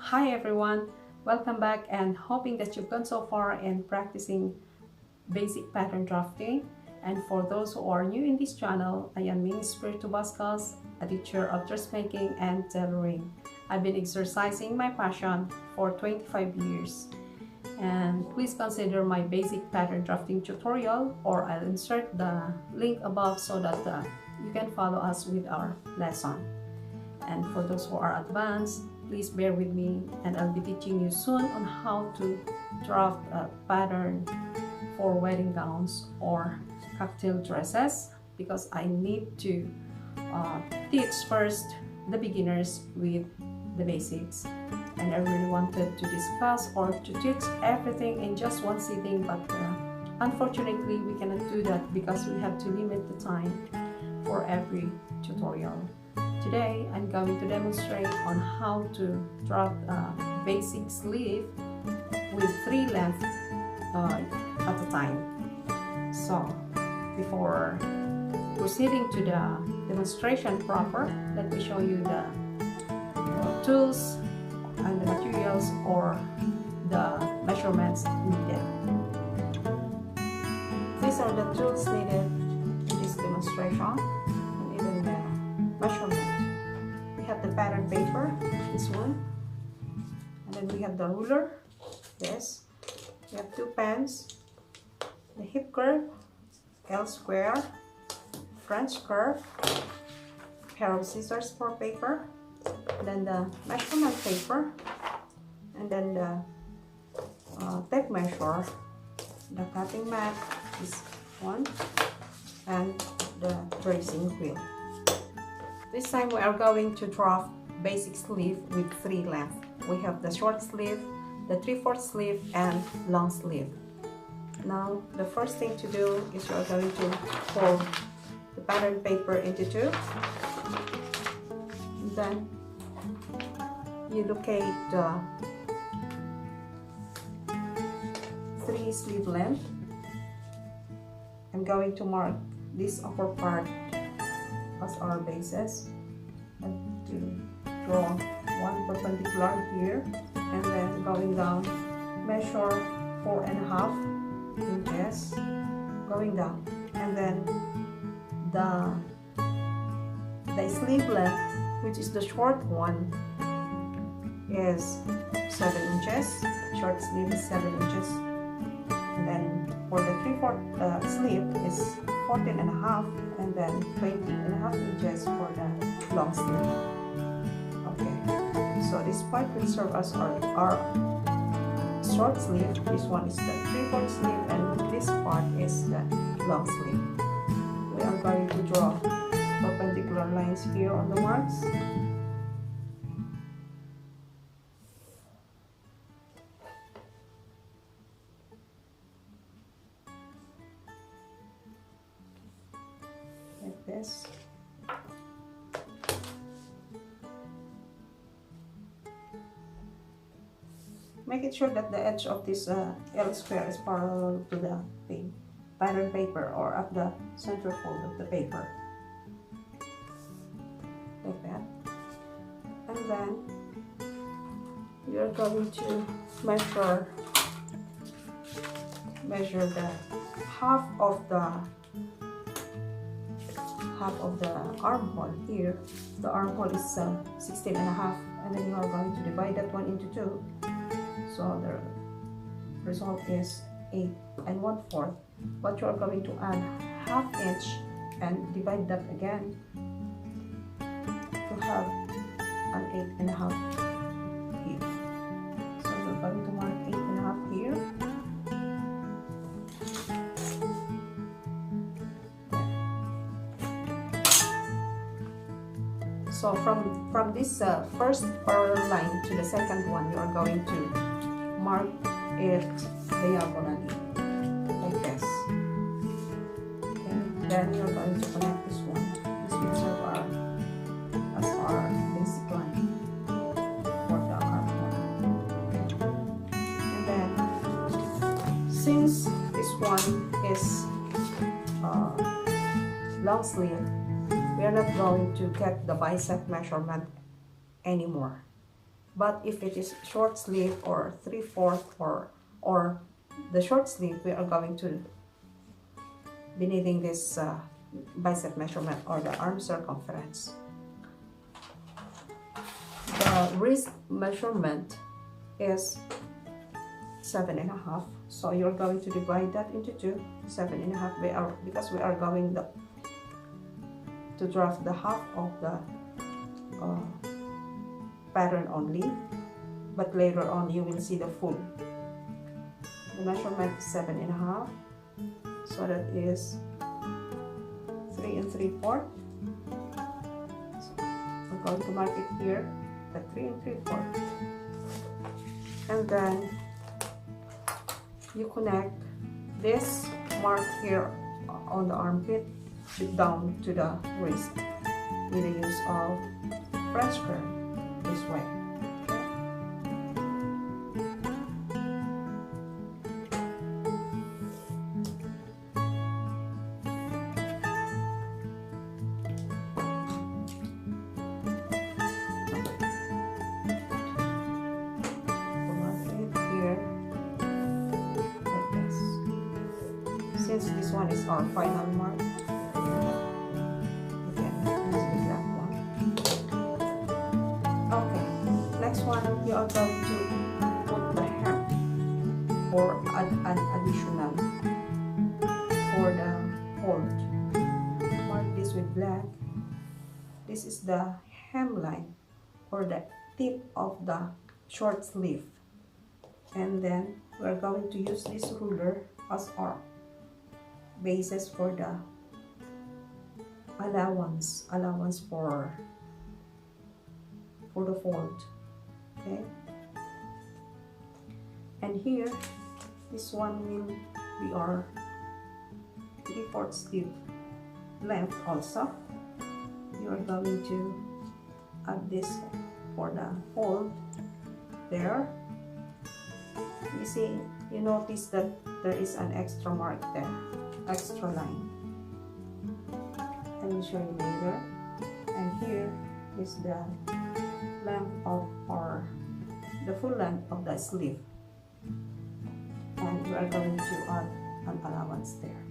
Hi everyone, welcome back and hoping that you've gone so far in practicing basic pattern drafting. And for those who are new in this channel, I am Bodice, a teacher of dressmaking and tailoring. I've been exercising my passion for 25 years. And please consider my basic pattern drafting tutorial, or I'll insert the link above so that you can follow us with our lesson. And for those who are advanced, please bear with me, and I'll be teaching you soon on how to draft a pattern for wedding gowns or cocktail dresses, because I need to teach first the beginners with the basics. And I really wanted to discuss or to teach everything in just one sitting, but unfortunately we cannot do that because we have to limit the time for every tutorial. Today I'm going to demonstrate on how to draft a basic sleeve with 3 lengths at a time. So before proceeding to the demonstration proper, let me show you the tools and the materials or the measurements needed. These are the tools needed in this demonstration, and even the measurement. We have the pattern paper, this one, and then we have the ruler, this. We have 2 pens, the hip curve, L square, French curve, pair of scissors for paper, then the measurement paper, and then the tape measure, the cutting mat is one, and the tracing wheel. This time we are going to draft basic sleeve with 3 lengths. We have the short sleeve, the 3/4 sleeve, and long sleeve. Now the first thing to do is you are going to fold the pattern paper into 2. Then you locate the 3 sleeve length. I'm going to mark this upper part as our basis, and to draw one perpendicular here, and then going down, measure 4.5 inches going down, and then the sleeve length, which is the short one, is 7 inches. Short sleeve is 7 inches, and then for the 3/4 sleeve is 14.5, and then 20.5 inches for the long sleeve. Okay, so this part will serve as our short sleeve. This one is the 3/4 sleeve, and this part is the long sleeve. We are going to draw perpendicular lines here on the marks. Like this. Make it sure that the edge of this L square is parallel to the pattern paper, or at the center fold of the paper. Like that. And then you're going to measure the half of the armhole here. The armhole is 16.5, and then you are going to divide that one into 2. So the result is 8 1/4. But you are going to add 1/2 inch and divide that again to have an 8.5 here. So you're going to mark 8.5 here. So from this first parallel line to the second one, you are going to mark it diagonally like this. Okay. Then you're going to connect this one. This will serve as our basic line for the armhole. And then, since this one is long sleeve, we are not going to get the bicep measurement anymore. But if it is short sleeve or 3/4 or the short sleeve, we are going to be needing this bicep measurement or the arm circumference. The wrist measurement is 7.5, so you're going to divide that into 2. 7.5 because we are going to draft the half of the pattern only, but later on you will see the full. The measurement is 7.5, so that is 3 3/4. So we're going to mark it here at 3 3/4, and then you connect this mark here on the armpit down to the wrist with the use of French curve this way. Since this one is our final mark, again, use the black one. Okay, next one, you are going to put the hem or add an additional for the fold. Mark this with black. This is the hemline or the tip of the short sleeve, and then we're going to use this ruler as our basis for the allowance for the fold. Okay, and here this one will be our 3/4 sleeve length. Also, you are going to add this for the fold there. You see, you notice that there is an extra mark there, extra line. I will show you later. And here is the length of the full length of the sleeve, and we are going to add an allowance there.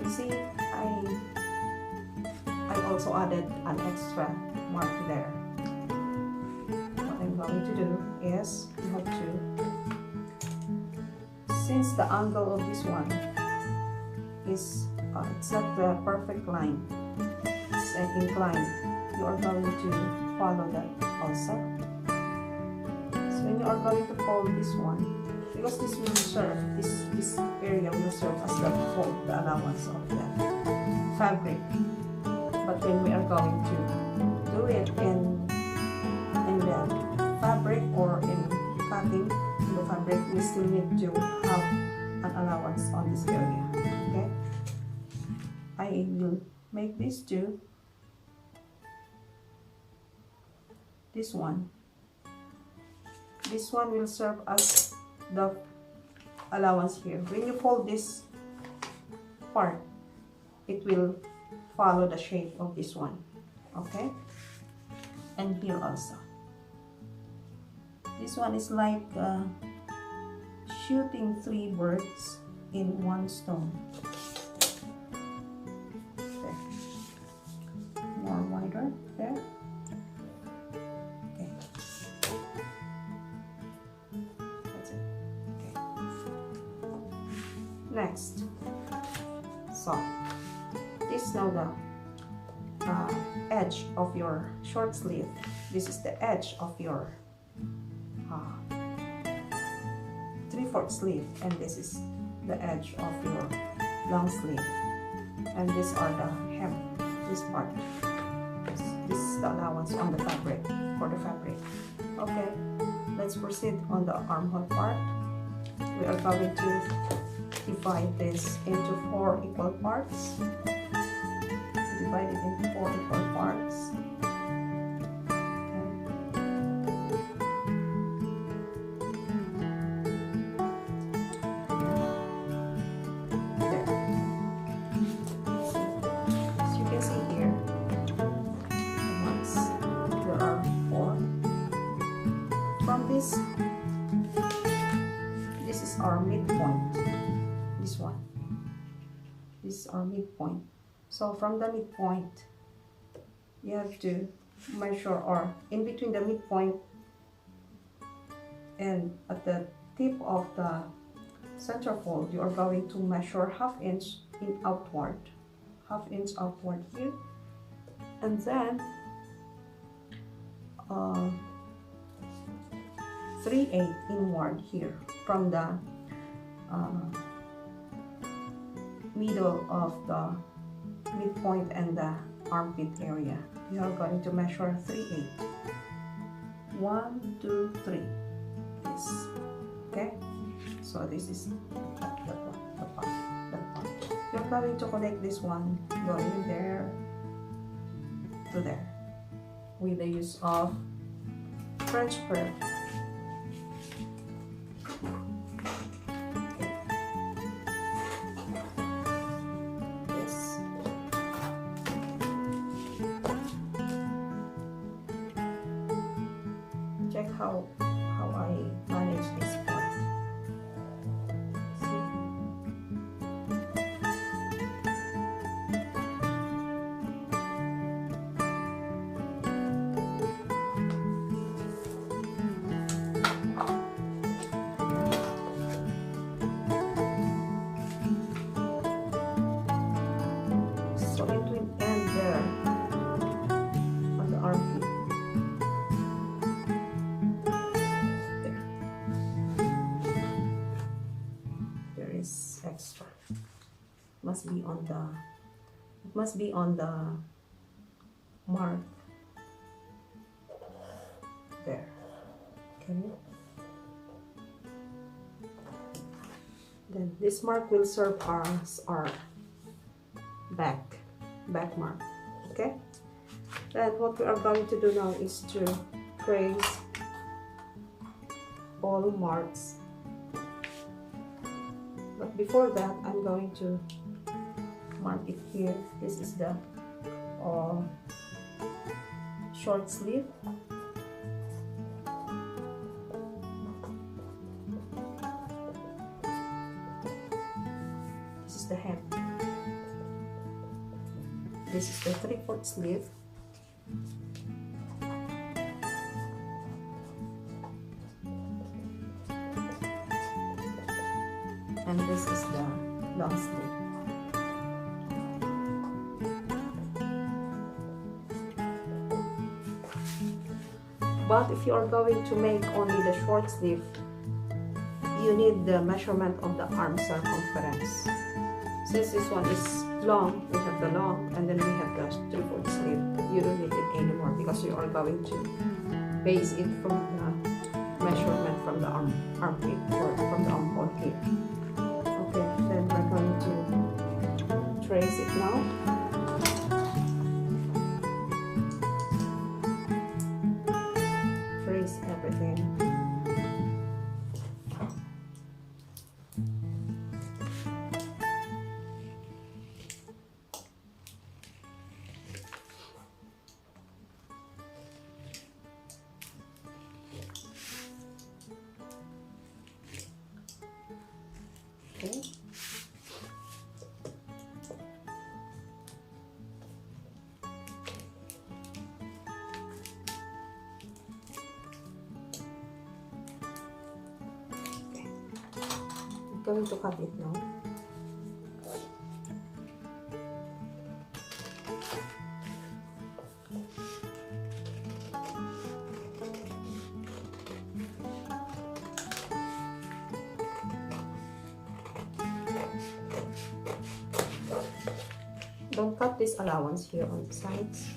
You see, I also added an extra mark there. What I'm going to do is you have to, since the angle of this one is it's not the perfect line, it's an incline, you are going to follow that also. So when you are going to fold this one, because this will serve, this area will serve as the fold, the allowance of the fabric. But when we are going to do it in the fabric or in cutting the fabric, we still need to have an allowance on this area. Okay, I will make this too. This one will serve as the allowance here. When you fold this part, it will follow the shape of this one. Okay, and here also. This one is like shooting 3 birds in 1 stone. There. More wider there. Okay. That's it. Okay. Next. So this is now the edge of your short sleeve. This is the edge of your 3/4 sleeve, and this is the edge of your long sleeve, and these are the hem, this part. This is the allowance on the fabric, for the fabric. Okay, let's proceed on the armhole part. We are going to divide this into 4 equal parts. Divide it into 4 equal parts. our midpoint. This one. This is our midpoint. So from the midpoint, you have to measure, or in between the midpoint and at the tip of the center fold, you are going to measure half inch in outward. Half inch outward here. And then 3/8 inward here from the middle of the midpoint and the armpit area. You are going to measure 3/8. 1, 2, 3. This. Okay? So this is the part. You're going to connect this one going there to there with the use of French curve. Yes. Check how I manage this part. Extra must be on the mark there. Okay, then this mark will serve as our back mark. Okay, then what we are going to do now is to trace all marks. But before that, I'm going to mark it here. This is the short sleeve. This is the hem. This is the 3/4 sleeve. And this is the long sleeve. But if you are going to make only the short sleeve, you need the measurement of the arm circumference. Since this one is long, we have the long, and then we have the 3/4 sleeve. You don't need it anymore because you are going to base it from the measurement from the armpit or from the armhole here. Okay, then we're going to trace it now. Trace everything. Okay. I'm going to cut it now. Don't cut this allowance here on the sides.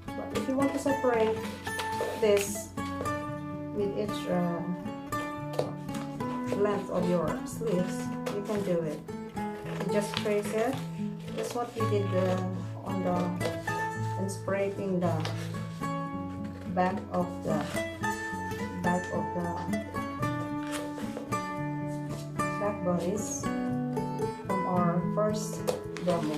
But if you want to separate this with each length of your sleeves, you can do it. You just trace it. That's what we did on the separating the back of the bodice from our first demo.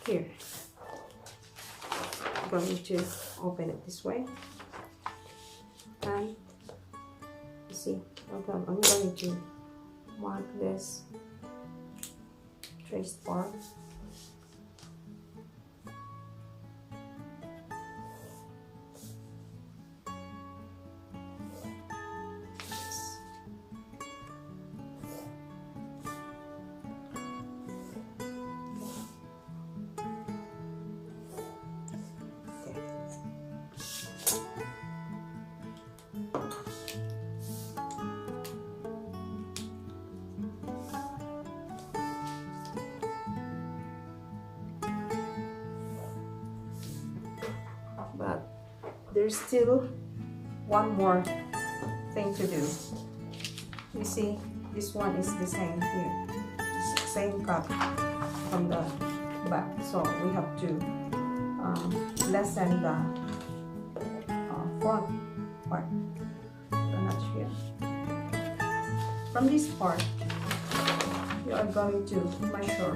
here. I'm going to open it this way, and you see, I'm going to mark this traced part. But there's still one more thing to do. You see, this one is the same here, same cut from the back, so we have to lessen the front part, the notch here. From this part, you are going to measure,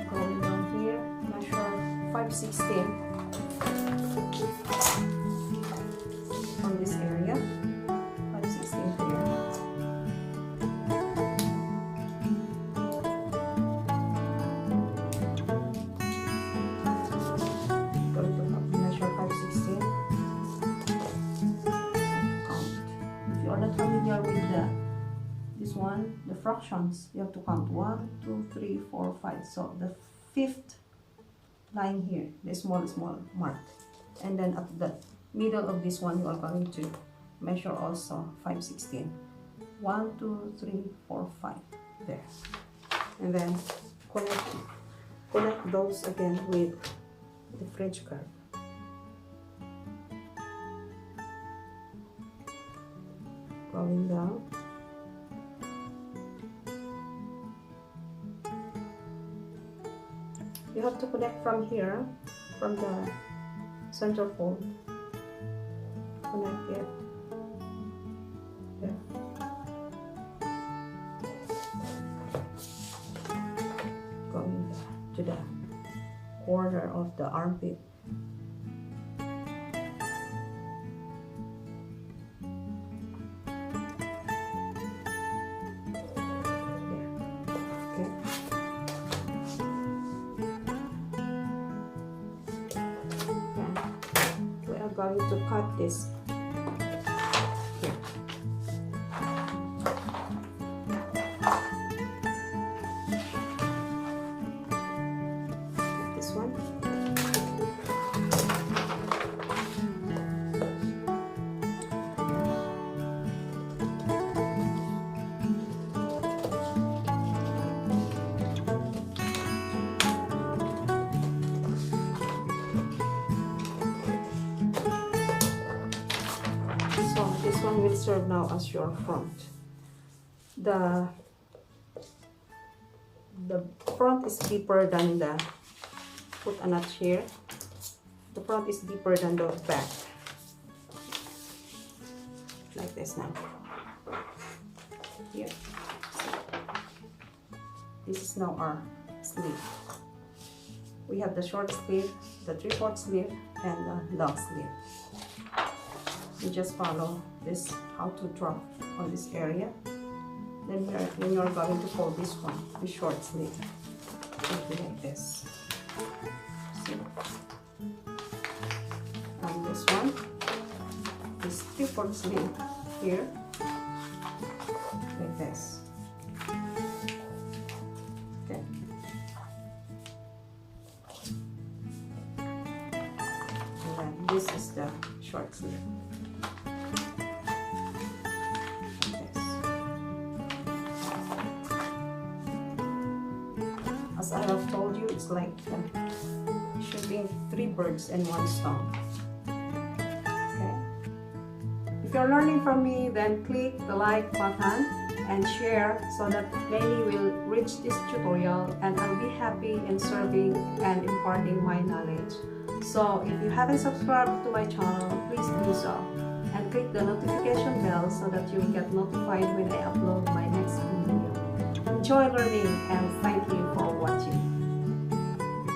going down here, measure 5/16 from this area, 5/16 here. Going to measure 5/16. Count. If you are not familiar with this one, the fractions, you have to count 1, 2, 3, 4, 5. So the 5th line here, the small mark, and then at the middle of this one, you are going to measure also 5/16. 1, 2, 3, 4, 5 there, and then connect those again with the French curve. Going down. You have to connect from here, from the center fold. Connect it there. Going to the corner of the armpit. Going to cut this here. This one. This one will serve now as your front. The front is deeper than the, put a notch here. The front is deeper than the back. Like this now. Here. This is now our sleeve. We have the short sleeve, the 3/4 sleeve, and the long sleeve. You just follow this, how to drop on this area. Then when you're going to fold this one, the short sleeve, it'll be like this. See? And this one, this 3/4 sleeve here, like this. Okay. And then this is the short sleeve. As I have told you, it's like shooting 3 birds and 1 stone. Okay. If you're learning from me, then click the like button and share so that many will reach this tutorial, and I'll be happy in serving and imparting my knowledge. So if you haven't subscribed to my channel, please do so, and click the notification bell so that you will get notified when I upload my next video. Enjoy learning, and thank you for watching.